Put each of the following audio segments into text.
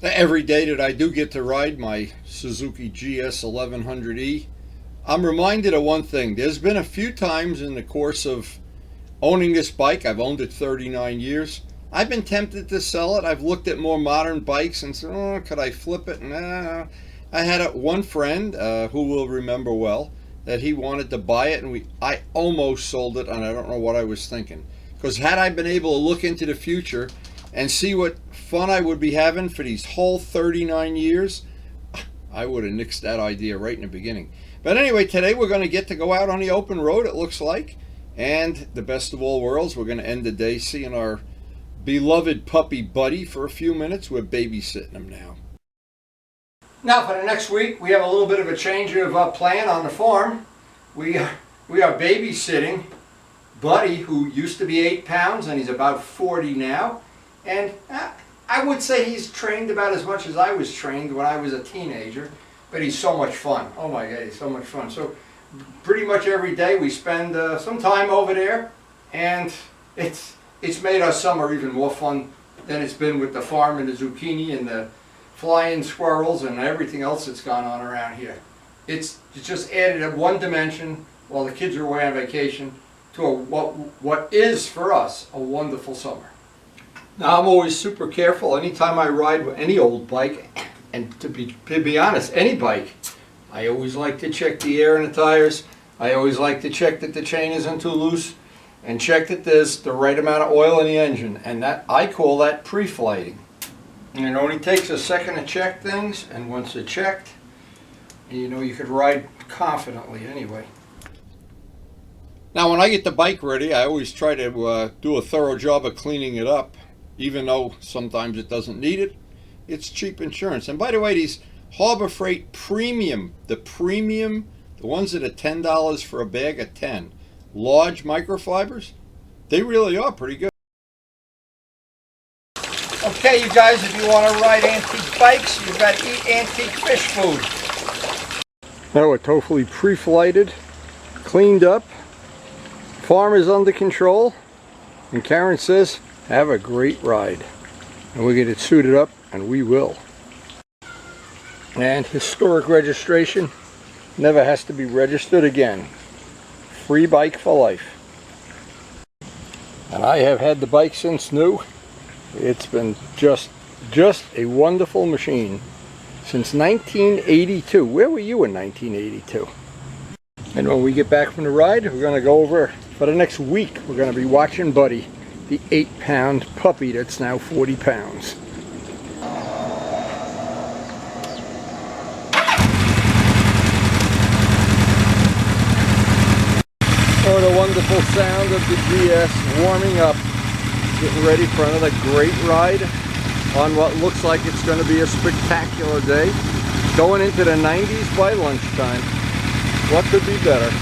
Every day that I do get to ride my Suzuki GS1100E, I'm reminded of one thing. There's been a few times in the course of owning this bike, I've owned it 39 years, I've been tempted to sell it. I've looked at more modern bikes and said, oh, could I flip it? Nah. I had one friend who will remember well that he wanted to buy it, and I almost sold it, and I don't know what I was thinking. Because had I been able to look into the future and see what fun I would be having for these whole 39 years, I would have nixed that idea right in the beginning. But anyway, today we're going to get to go out on the open road, it looks like. And the best of all worlds, we're going to end the day seeing our beloved puppy Buddy for a few minutes. We're babysitting him now. Now for the next week, we have a little bit of a change of plan on the farm. We are babysitting Buddy, who used to be 8 pounds, and he's about 40 now. And I would say he's trained about as much as I was trained when I was a teenager, but he's so much fun. Oh my God, he's so much fun. So pretty much every day we spend some time over there, and it's made our summer even more fun than it's been with the farm and the zucchini and the flying squirrels and everything else that's gone on around here. It's just added a one dimension while the kids are away on vacation to what is for us a wonderful summer. Now I'm always super careful anytime I ride with any old bike, and to be honest, any bike. I always like to check the air in the tires. I always like to check that the chain isn't too loose, and check that there's the right amount of oil in the engine, and that I call that pre-flighting. And it only takes a second to check things, and once it's checked, you know you could ride confidently anyway. Now when I get the bike ready, I always try to do a thorough job of cleaning it up. Even though sometimes it doesn't need it, it's cheap insurance. And by the way, these Harbor Freight Premium, the ones that are $10 for a bag of 10, large microfibers, they really are pretty good. Okay, you guys, if you want to ride antique bikes, you've got to eat antique fish food. Now we're totally pre-flighted, cleaned up, farm is under control, and Karen says, have a great ride. And we get it suited up, and we will. And historic registration never has to be registered again. Free bike for life. And I have had the bike since new. It's been just a wonderful machine since 1982. Where were you in 1982? And when we get back from the ride, we're going to go over for the next week. We're going to be watching Buddy, the 8-pound puppy that's now 40 pounds. Oh, the wonderful sound of the GS warming up, getting ready for another great ride on what looks like it's going to be a spectacular day. Going into the 90s by lunchtime. What could be better?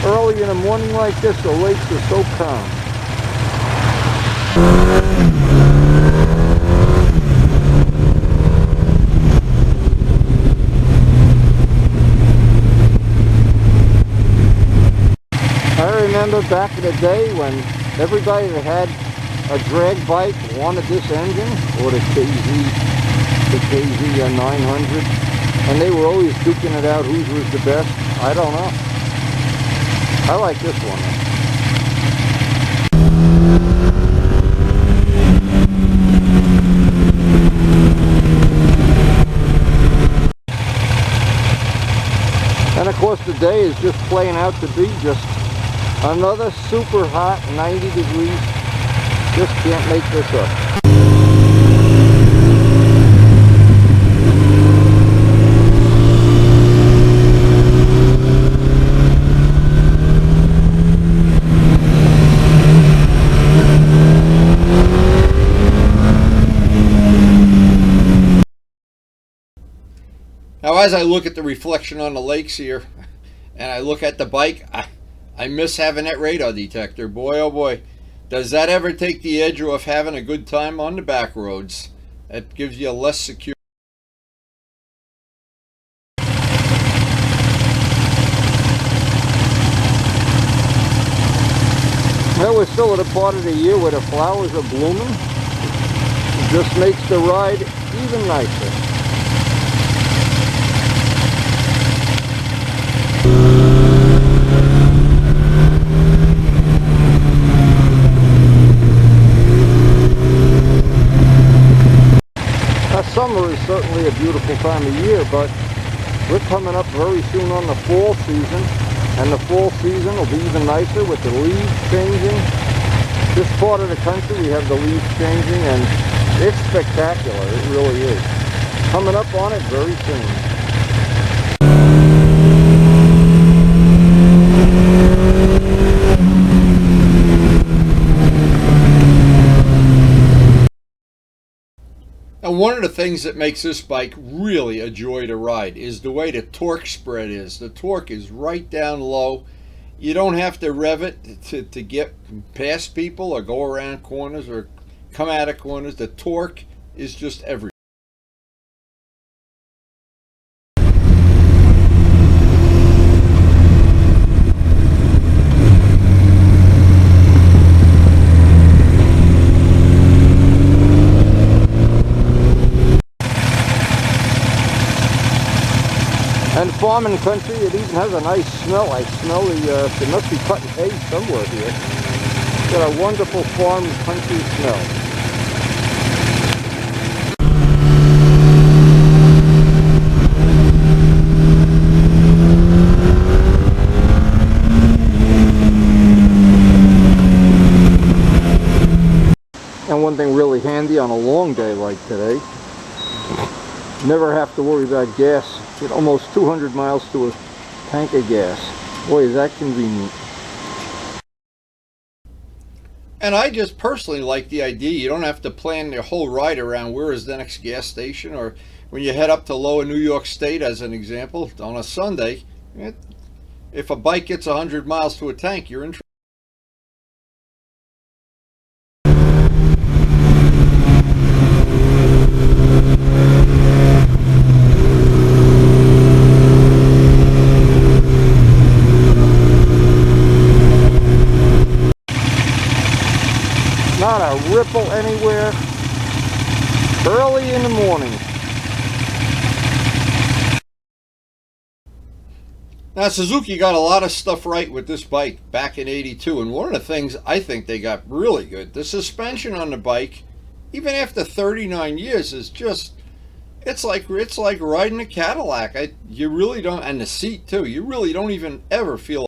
Early in a morning like this, the lakes are so calm. I remember back in the day when everybody that had a drag bike wanted this engine, or the KZ 900, and they were always duking it out whose was the best. I don't know. I like this one. And of course the day is just playing out to be just another super hot 90 degrees. Just can't make this up. Now, as I look at the reflection on the lakes here, and I look at the bike, I miss having that radar detector. Boy, oh boy, does that ever take the edge off having a good time on the back roads. That gives you a less secure. Well, we're still at a part of the year where the flowers are blooming. It just makes the ride even nicer. Now, summer is certainly a beautiful time of year, but we're coming up very soon on the fall season. And the fall season will be even nicer with the leaves changing. This part of the country, we have the leaves changing, and it's spectacular. It really is. Coming up on it very soon. Now, one of the things that makes this bike really a joy to ride is the way the torque spread is. The torque is right down low. You don't have to rev it to get past people or go around corners or come out of corners. The torque is just everywhere. And farming country, it even has a nice smell. I smell they must be cutting hay somewhere here. It's got a wonderful farm country smell. And one thing really handy on a long day like today, never have to worry about gas. Get almost 200 miles to a tank of gas. Boy, is that convenient. And I just personally like the idea. You don't have to plan your whole ride around where is the next gas station, or when you head up to lower New York State, as an example, on a Sunday, if a bike gets 100 miles to a tank, you're in trouble. Not a ripple anywhere. Early in the morning. Now, Suzuki got a lot of stuff right with this bike back in '82, and one of the things I think they got really good, the suspension on the bike, even after 39 years, is just, it's like riding a Cadillac. You really don't, and the seat too, you really don't even ever feel.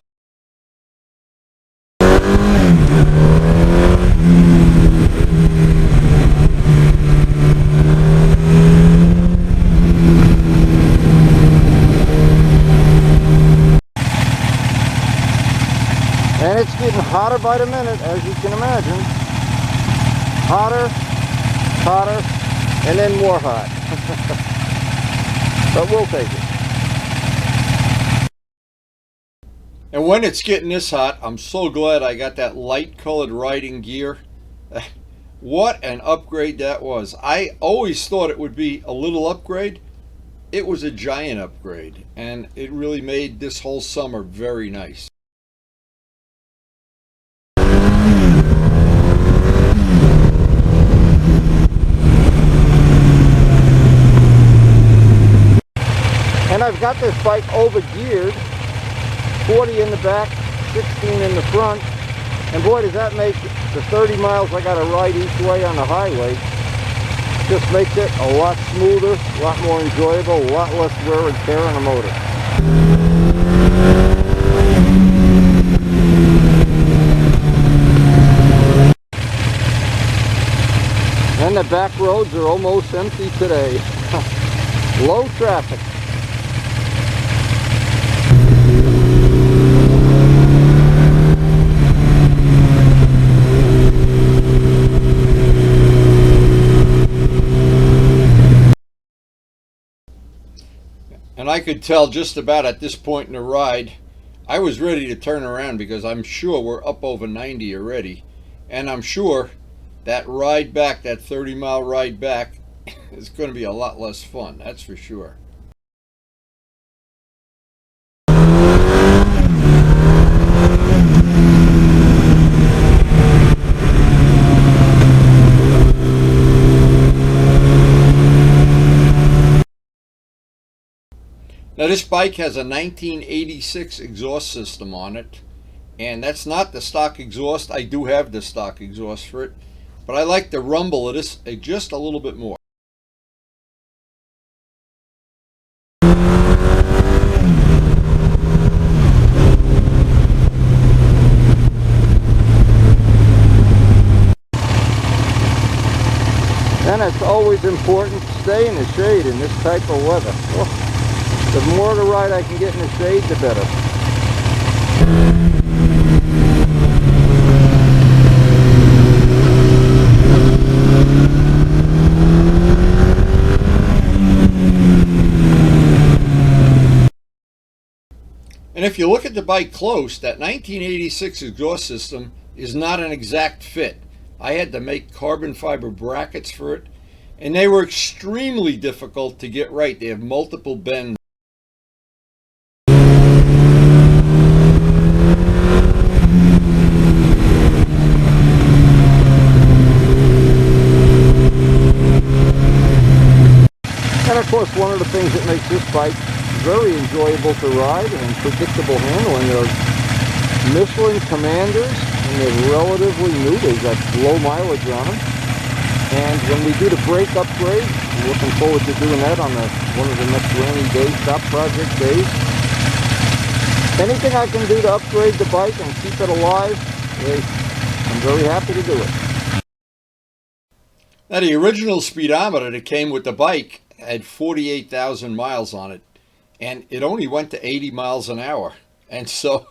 And it's getting hotter by the minute, as you can imagine. Hotter, hotter, and then more hot. But we'll take it. And when it's getting this hot, I'm so glad I got that light colored riding gear. What an upgrade that was. I always thought it would be a little upgrade. It was a giant upgrade, and it really made this whole summer very nice. And I've got this bike over-geared, 40 in the back, 16 in the front, and boy does that make the 30 miles I got to ride each way on the highway, just makes it a lot smoother, a lot more enjoyable, a lot less wear and tear on the motor. And the back roads are almost empty today. Low traffic. And I could tell just about at this point in the ride, I was ready to turn around because I'm sure we're up over 90 already. And I'm sure that ride back, that 30-mile ride back, is going to be a lot less fun, that's for sure. Now this bike has a 1986 exhaust system on it, and that's not the stock exhaust. I do have the stock exhaust for it, but I like the rumble of this just a little bit more. And it's always important to stay in the shade in this type of weather. Oh, the more of the ride I can get in the shade, the better. And if you look at the bike close, that 1986 exhaust system is not an exact fit. I had to make carbon fiber brackets for it, and they were extremely difficult to get right. They have multiple bends. And of course, one of the things that makes this bike very enjoyable to ride and predictable handling are Michelin Commanders, and they're relatively new. They've got low mileage on them. And when we do the brake upgrade, we're looking forward to doing that on one of the next rainy day shop project days. Anything I can do to upgrade the bike and keep it alive, I'm very happy to do it. Now the original speedometer that came with the bike had 48,000 miles on it, and it only went to 80 miles an hour. And so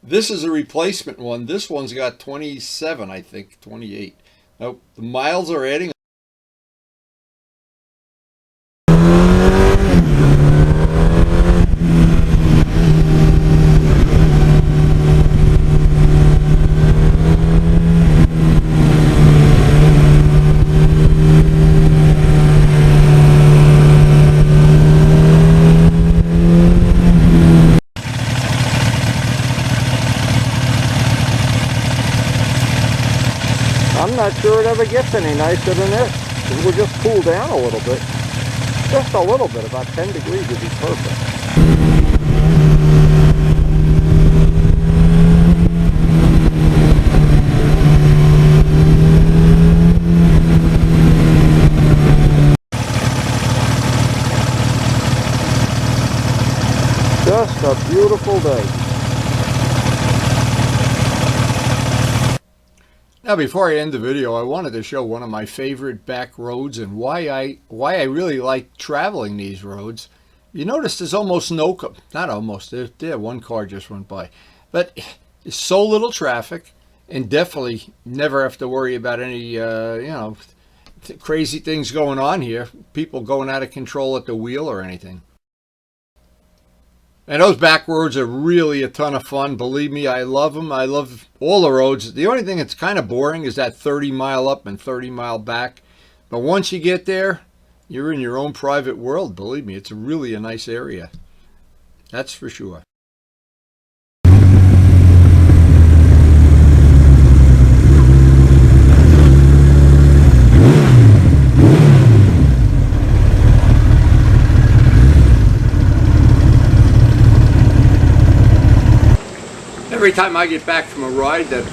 this is a replacement one. This one's got 27, I think, 28. Nope, the miles are adding. I'm not sure it ever gets any nicer than this. It will just cool down a little bit. Just a little bit, about 10 degrees would be perfect. Just a beautiful day. Now before I end the video, I wanted to show one of my favorite back roads and why I really like traveling these roads. You notice there's almost no, not almost, there one car just went by, but there's so little traffic, and definitely never have to worry about any crazy things going on here, people going out of control at the wheel or anything. And those back roads are really a ton of fun. Believe me, I love them. I love all the roads. The only thing that's kind of boring is that 30-mile up and 30-mile back. But once you get there, you're in your own private world. Believe me, it's really a nice area. That's for sure. Every time I get back from a ride, that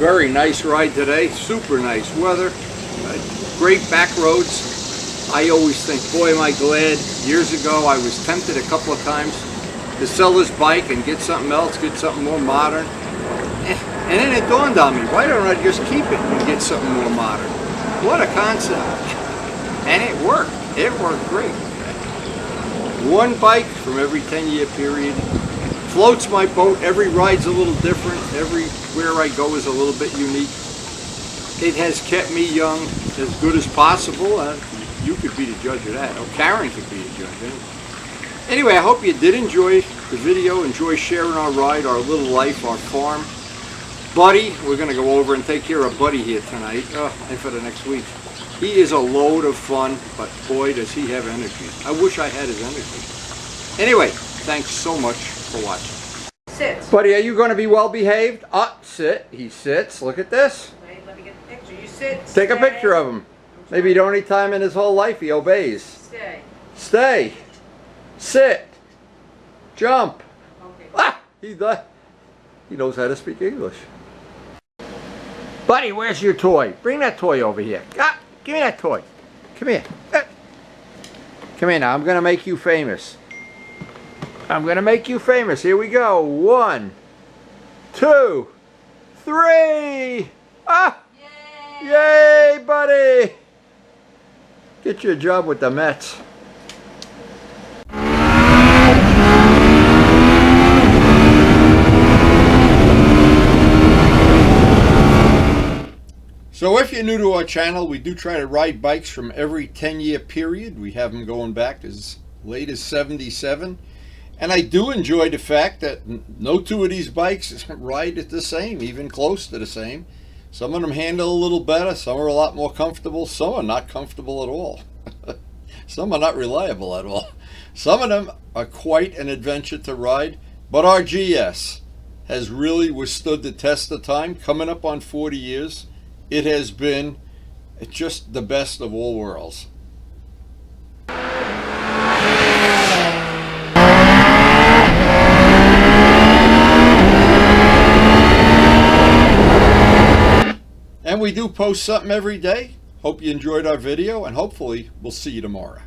very nice ride today, super nice weather, great back roads, I always think, boy, am I glad. Years ago, I was tempted a couple of times to sell this bike and get something else, get something more modern. And then it dawned on me, why don't I just keep it and get something more modern? What a concept. And it worked. It worked great. One bike from every 10-year period. Floats my boat. Every ride's a little different. Everywhere I go is a little bit unique. It has kept me young as good as possible. You could be the judge of that. Or Karen could be the judge. Anyway, I hope you did enjoy the video, enjoy sharing our ride, our little life, our farm. Buddy, we're going to go over and take care of Buddy here tonight, and for the next week. He is a load of fun, but boy, does he have energy. I wish I had his energy. Anyway, thanks so much for watching. Sit. Buddy, are you going to be well behaved? Sit. He sits. Look at this. Wait, let me get the picture. You sit. Take a stay. picture of him. Maybe the only time in his whole life he obeys. Stay. Stay. Sit. Jump. Okay. Ah! He knows how to speak English. Buddy, where's your toy? Bring that toy over here. Ah, give me that toy. Come here. Come here now. I'm going to make you famous. I'm going to make you famous. Here we go. 1, 2, 3. Ah! Yay! Yay, buddy! Get you a job with the Mets. So if you're new to our channel, we do try to ride bikes from every 10-year period. We have them going back as late as 77. And I do enjoy the fact that no two of these bikes ride at the same, even close to the same. Some of them handle a little better, some are a lot more comfortable, some are not comfortable at all. Some are not reliable at all. Some of them are quite an adventure to ride, but our GS has really withstood the test of time, coming up on 40 years. It has been just the best of all worlds. And we do post something every day. Hope you enjoyed our video, and hopefully we'll see you tomorrow.